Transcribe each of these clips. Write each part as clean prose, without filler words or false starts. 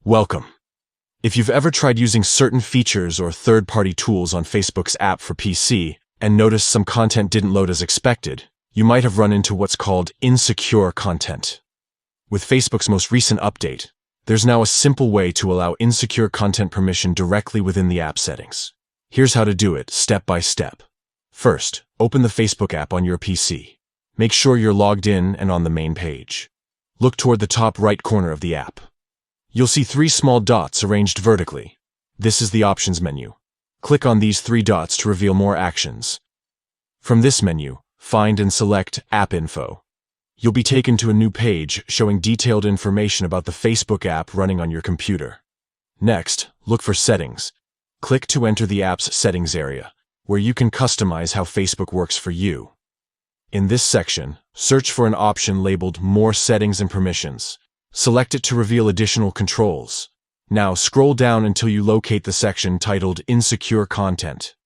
Welcome. If you've ever tried using certain features or third-party tools on Facebook's app for PC and noticed some content didn't load as expected, you might have run into what's called insecure content. With Facebook's most recent update, there's now a simple way to allow insecure content permission directly within the app settings. Here's how to do it, step by step. First, open the Facebook app on your PC. Make sure you're logged in and on the main page. Look toward the top right corner of the app. You'll see 3 small dots arranged vertically. This is the options menu. Click on these 3 dots to reveal more actions. From this menu, find and select App Info. You'll be taken to a new page showing detailed information about the Facebook app running on your computer. Next, look for Settings. Click to enter the app's settings area, where you can customize how Facebook works for you. In this section, search for an option labeled More Settings and Permissions. Select it to reveal additional controls. Now scroll down until you locate the section titled Insecure Content.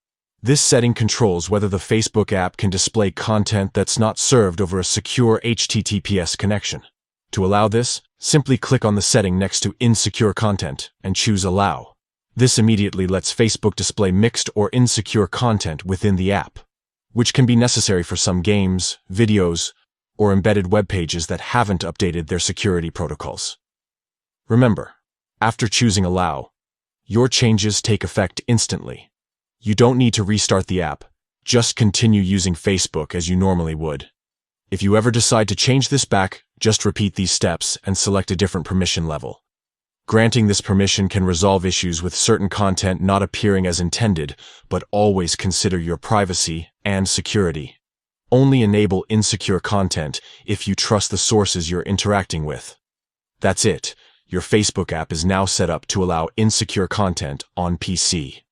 This setting controls whether the Facebook app can display content that's not served over a secure HTTPS connection. To allow this, simply click on the setting next to Insecure Content and choose Allow. This immediately lets Facebook display mixed or insecure content within the app, which can be necessary for some games, videos, or embedded web pages that haven't updated their security protocols. Remember, after choosing Allow, your changes take effect instantly. You don't need to restart the app, just continue using Facebook as you normally would. If you ever decide to change this back, just repeat these steps and select a different permission level. Granting this permission can resolve issues with certain content not appearing as intended, but always consider your privacy and security. Only enable insecure content if you trust the sources you're interacting with. That's it. Your Facebook app is now set up to allow insecure content on PC.